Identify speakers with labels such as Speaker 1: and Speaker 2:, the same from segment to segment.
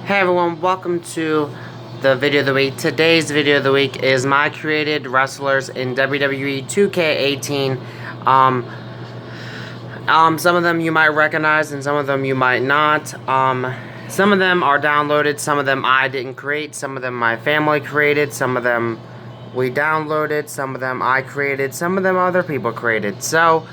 Speaker 1: Hey everyone, welcome to the video of the week. Today's video of the week is my created wrestlers in WWE 2K18. Some of them you might recognize and some of them you might not. Some of them are downloaded, some of them I didn't create, some of them my family created, some of them we downloaded, some of them I created, some of them other people created. So,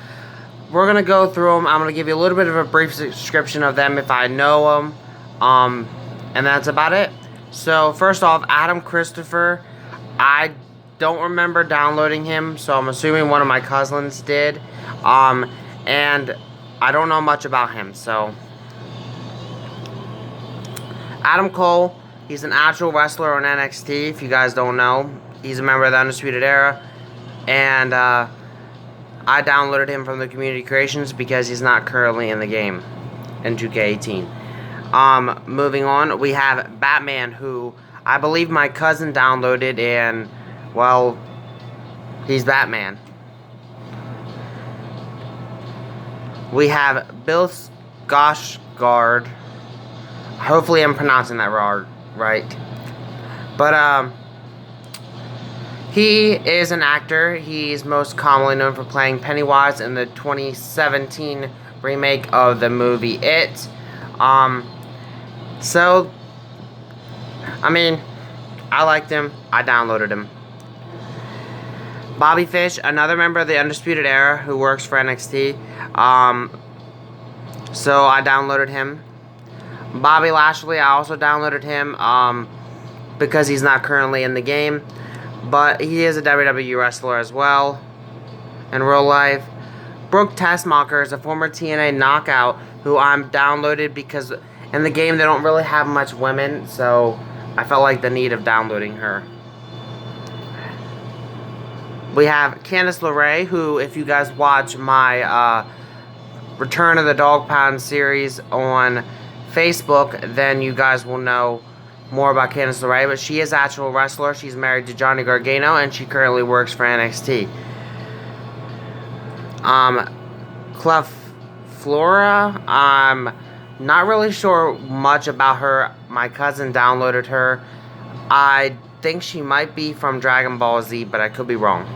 Speaker 1: we're going to go through them. I'm going to give you a little bit of a brief description of them if I know them. And that's about it. So, first off, Adam Christopher. I don't remember downloading him, so I'm assuming one of my cousins did. And I don't know much about him, so. Adam Cole, he's an actual wrestler on NXT, if you guys don't know. He's a member of the Undisputed Era. And, I downloaded him from the Community Creations because he's not currently in the game in 2K18. Moving on, we have Batman, who I believe my cousin downloaded, and, well, he's Batman. We have Bill Skarsgård. Hopefully I'm pronouncing that right. But, he is an actor. He's most commonly known for playing Pennywise in the 2017 remake of the movie It. So, I mean, I liked him. I downloaded him. Bobby Fish, another member of the Undisputed Era who works for NXT. So I downloaded him. Bobby Lashley, I also downloaded him because he's not currently in the game. But he is a WWE wrestler as well in real life. Brooke Tessmacher is a former TNA knockout who I'm downloaded because in the game they don't really have much women, so I felt like the need of downloading her. We have Candice LeRae, who, if you guys watch my Return of the Dog Pound series on Facebook, then you guys will know more about Candice LeRae, but she is an actual wrestler. She's married to Johnny Gargano, and she currently works for NXT. Clef Flora, I'm not really sure much about her. My cousin downloaded her. I think she might be from Dragon Ball Z, but I could be wrong.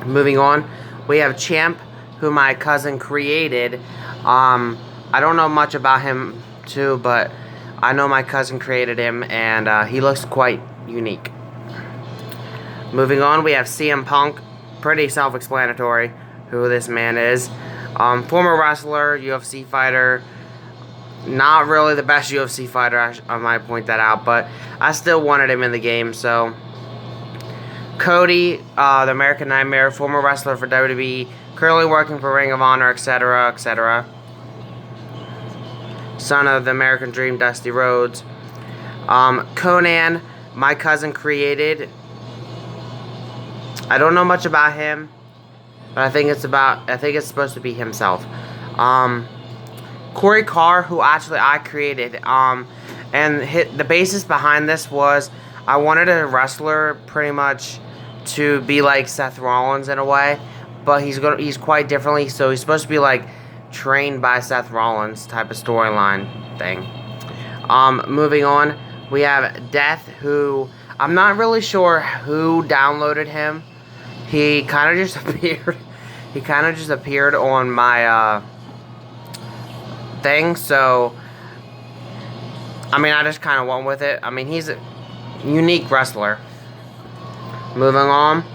Speaker 1: Moving on, we have Champ, who my cousin created. I don't know much about him too, but I know my cousin created him, and he looks quite unique. Moving on, we have CM Punk. Pretty self-explanatory who this man is. Former wrestler, UFC fighter. Not really the best UFC fighter, I might point that out, but I still wanted him in the game, so. Cody, the American Nightmare, former wrestler for WWE, currently working for Ring of Honor, etc., etc. Son of the American Dream, Dusty Rhodes. Conan, my cousin created. I don't know much about him, but I think it's supposed to be himself. Corey Carr, who actually I created. And the basis behind this was I wanted a wrestler pretty much to be like Seth Rollins in a way, but he's quite differently. So he's supposed to be like trained by Seth Rollins type of storyline thing. Moving on, we have Death, who I'm not really sure who downloaded him. He kind of just appeared. He kind of just appeared on my thing. So, I mean, I just kind of went with it. I mean, he's a unique wrestler. Moving on,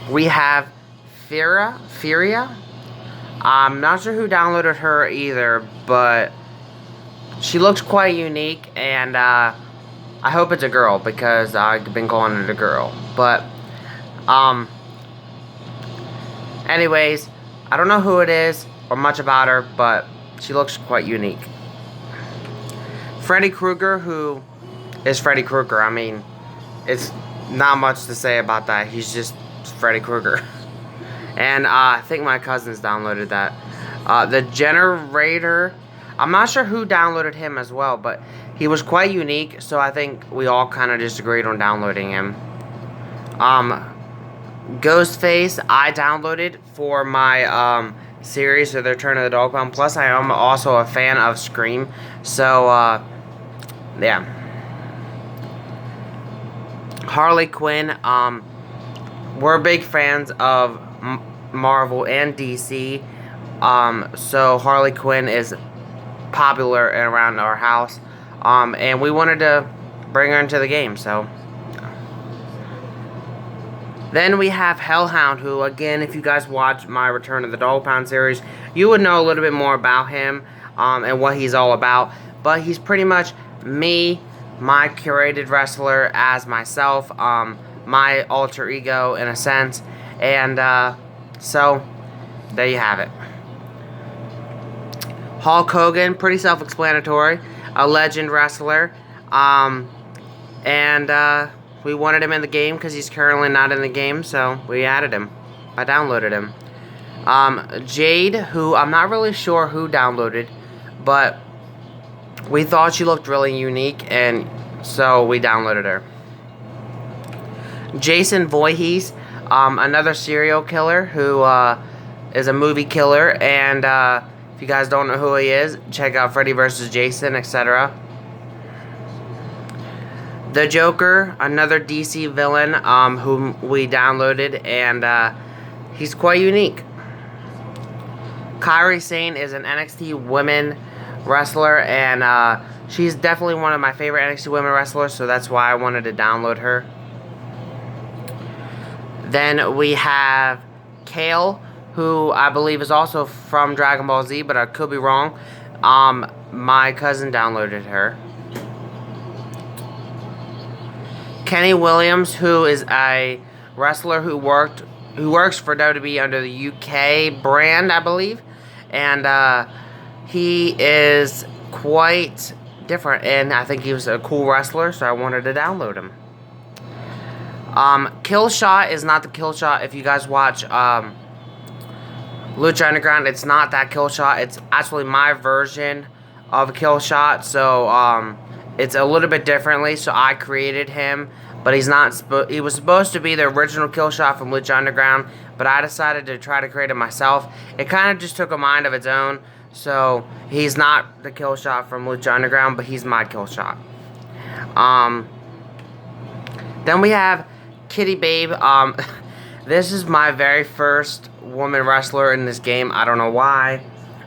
Speaker 1: we have Furia. I'm not sure who downloaded her either, but she looks quite unique, and I hope it's a girl because I've been calling it a girl. But anyways, I don't know who it is or much about her, but she looks quite unique. Freddy Krueger, who is Freddy Krueger. I mean, it's not much to say about that. He's just Freddy Krueger. And I think my cousins downloaded that. The Generator, I'm not sure who downloaded him as well, but he was quite unique, so I think we all kind of just agreed on downloading him. Ghostface, I downloaded for my series of the Return of the Dog Pound. Plus, I am also a fan of Scream. So, yeah. Harley Quinn, we're big fans of Marvel and DC. So Harley Quinn is popular around our house. And we wanted to bring her into the game, so. Then we have Hellhound, who, again, if you guys watch my Return of the Dog Pound series, you would know a little bit more about him, and what he's all about. But he's pretty much me, my curated wrestler as myself, my alter ego in a sense. And, so, there you have it. Hulk Hogan, pretty self-explanatory, a legend wrestler, we wanted him in the game because he's currently not in the game, so we added him. I downloaded him. Jade, who I'm not really sure who downloaded, but we thought she looked really unique, and so we downloaded her. Jason Voorhees, another serial killer who is a movie killer, and if you guys don't know who he is, check out Freddy vs. Jason, etc. The Joker, another DC villain whom we downloaded, and he's quite unique. Kairi Sane is an NXT women wrestler, and she's definitely one of my favorite NXT women wrestlers, so that's why I wanted to download her. Then we have Kale, who I believe is also from Dragon Ball Z, but I could be wrong. My cousin downloaded her. Kenny Williams, who is a wrestler who works for WWE under the UK brand, I believe, and he is quite different, and I think he was a cool wrestler, so I wanted to download him. Killshot is not the Killshot. If you guys watch Lucha Underground, it's not that Killshot. It's actually my version of Killshot, so it's a little bit differently, so I created him, but he's not. He was supposed to be the original Killshot from Lucha Underground, but I decided to try to create it myself. It kind of just took a mind of its own, so he's not the Killshot from Lucha Underground, but he's my Killshot. Then we have Kitty Babe. This is my very first woman wrestler in this game. I don't know why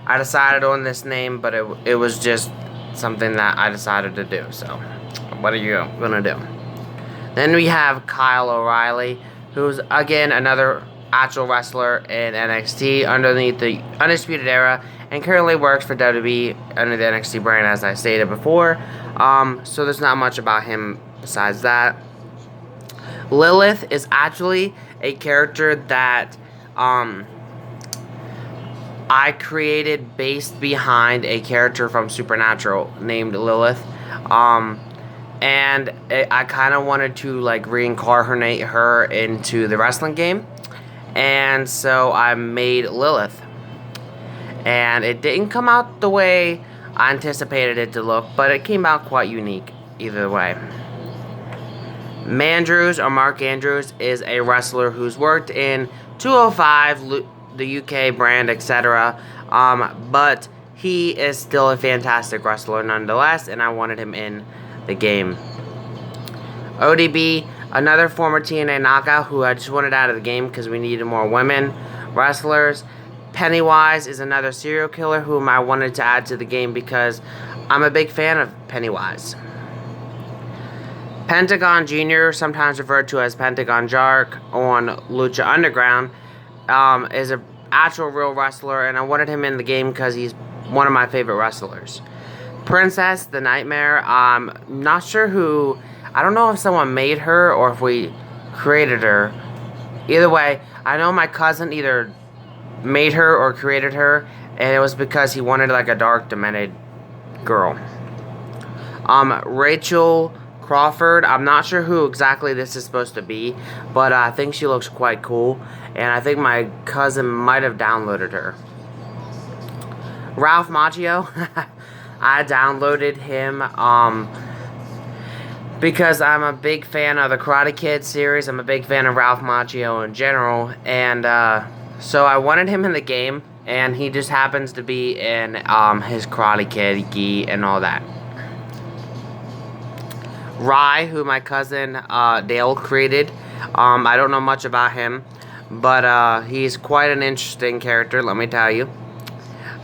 Speaker 1: I decided on this name, but it was just something that I decided to do. So, what are you gonna do? Then we have Kyle O'Reilly, who's again another actual wrestler in NXT underneath the Undisputed Era, and currently works for WWE under the NXT brand, as I stated before. So there's not much about him besides that. Lilith is actually a character that I created based behind a character from Supernatural named Lilith, and I kind of wanted to like reincarnate her into the wrestling game, and so I made Lilith, and it didn't come out the way I anticipated it to look, but it came out quite unique either way. Mandrews, or Mark Andrews, is a wrestler who's worked in 205, the UK brand, etc. But he is still a fantastic wrestler nonetheless, and I wanted him in the game. ODB, another former TNA knockout who I just wanted out of the game because we needed more women wrestlers. Pennywise is another serial killer whom I wanted to add to the game because I'm a big fan of Pennywise. Pentagon Jr., sometimes referred to as Pentagon Jark on Lucha Underground, is an actual real wrestler, and I wanted him in the game because he's one of my favorite wrestlers. Princess, the Nightmare, not sure who, I don't know if someone made her or if we created her. Either way, I know my cousin either made her or created her, and it was because he wanted like a dark, demented girl. Rachel Crawford, I'm not sure who exactly this is supposed to be, but I think she looks quite cool, and I think my cousin might have downloaded her. Ralph Macchio, I downloaded him because I'm a big fan of the Karate Kid series. I'm a big fan of Ralph Macchio in general, and so I wanted him in the game, and he just happens to be in his Karate Kid gi and all that. Rye, who my cousin Dale created. I don't know much about him, but he's quite an interesting character, let me tell you.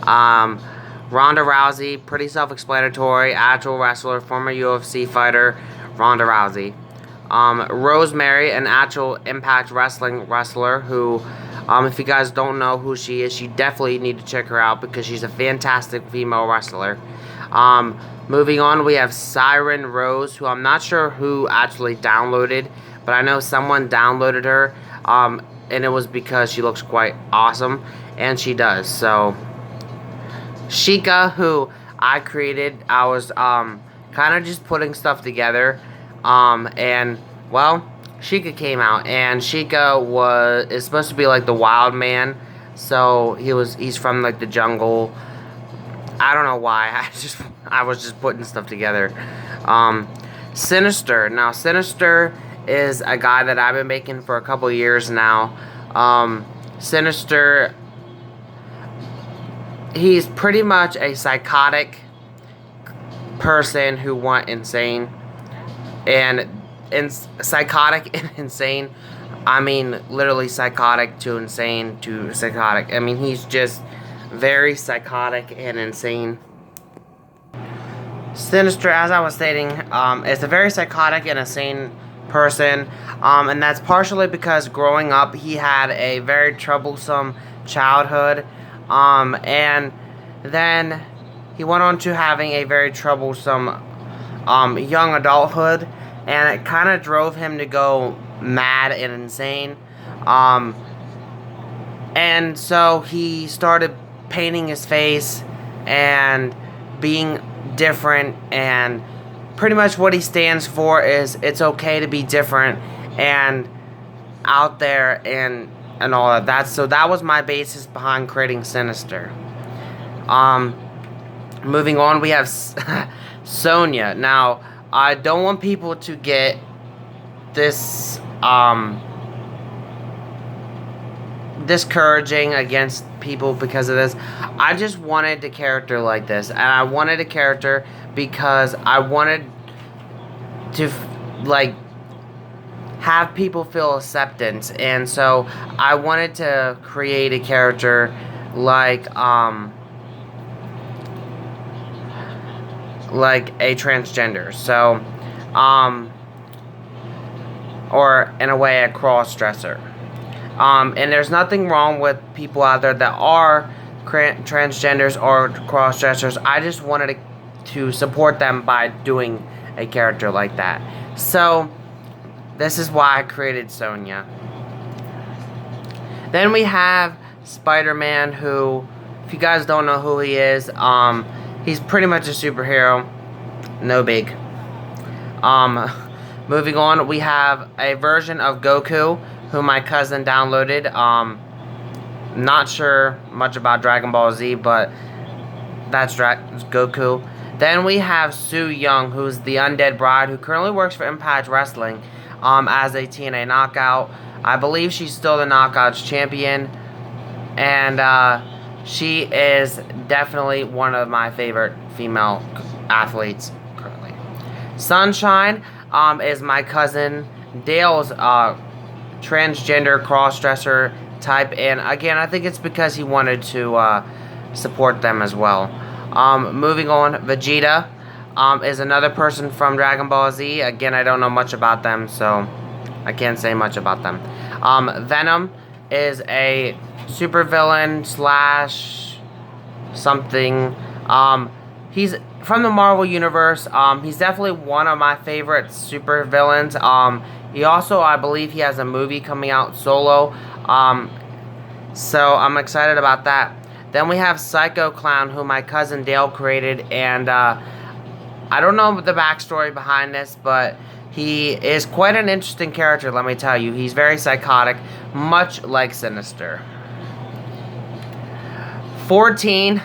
Speaker 1: Ronda Rousey, pretty self-explanatory, actual wrestler, former UFC fighter, Ronda Rousey. Rosemary, an actual Impact Wrestling wrestler who, if you guys don't know who she is, you definitely need to check her out because she's a fantastic female wrestler. Moving on, we have Siren Rose, who I'm not sure who actually downloaded, but I know someone downloaded her, and it was because she looks quite awesome, and she does. So, Sheikah, who I created, I was kind of just putting stuff together, and well, Sheikah came out, and Sheikah is supposed to be like the wild man, so he's from like the jungle. I don't know why. I was just putting stuff together. Sinister. Now, Sinister is a guy that I've been making for a couple years now. Sinister, he's pretty much a psychotic person who went insane. And psychotic and insane, I mean literally psychotic to insane to psychotic. I mean, he's just very psychotic and insane. Sinister, as I was stating, is a very psychotic and insane person, and that's partially because growing up he had a very troublesome childhood, and then he went on to having a very troublesome young adulthood, and it kind of drove him to go mad and insane, and so he started painting his face and being different, and pretty much what he stands for is it's okay to be different and out there and all of that. So that was my basis behind creating Sinister. Moving on, we have Sonya. Now, I don't want people to get this discouraging against people because of this. I just wanted a character like this, and I wanted a character because I wanted to like have people feel acceptance, and so I wanted to create a character like a transgender, so or in a way a cross-dresser. And there's nothing wrong with people out there that are transgenders or cross-dressers. I just wanted to support them by doing a character like that. So, this is why I created Sonya. Then we have Spider-Man, who, if you guys don't know who he is, he's pretty much a superhero. No big. Moving on, we have a version of Goku, who my cousin downloaded. Not sure much about Dragon Ball Z, but that's Goku. Then we have Su Yung, who's the Undead Bride, who currently works for Impact Wrestling as a TNA Knockout. I believe she's still the Knockouts champion, and she is definitely one of my favorite female athletes currently. Sunshine is my cousin Dale's transgender cross-dresser type, and again, I think it's because he wanted to support them as well. Moving on, Vegeta is another person from Dragon Ball Z. Again, I don't know much about them, so I can't say much about them. Venom is a supervillain slash something. He's from the Marvel Universe. He's definitely one of my favorite supervillains. He also, I believe, he has a movie coming out solo. So I'm excited about that. Then we have Psycho Clown, who my cousin Dale created, and I don't know the backstory behind this, but he is quite an interesting character, let me tell you. He's very psychotic, much like Sinister. 14.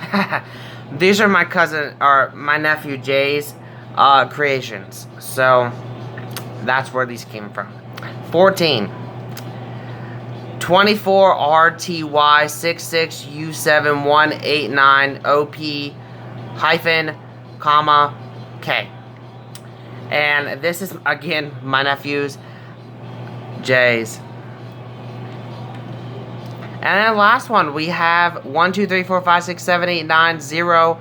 Speaker 1: These are my nephew Jay's creations. So that's where these came from. 14. 24RTY66U7189OP hyphen comma K. And this is again my nephew's J's. And then last one we have 1 2 3 4 5 6 7 8 9 0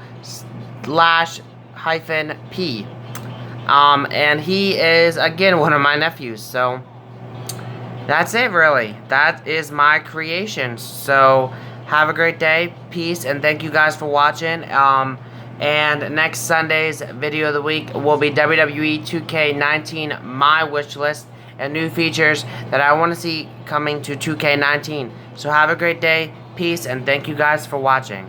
Speaker 1: slash hyphen P. And he is again one of my nephews. So that's it, really. That is my creation. So have a great day, peace, and thank you guys for watching. And next Sunday's video of the week will be WWE 2K19 My Wish List and new features that I want to see coming to 2K19. So have a great day, peace, and thank you guys for watching.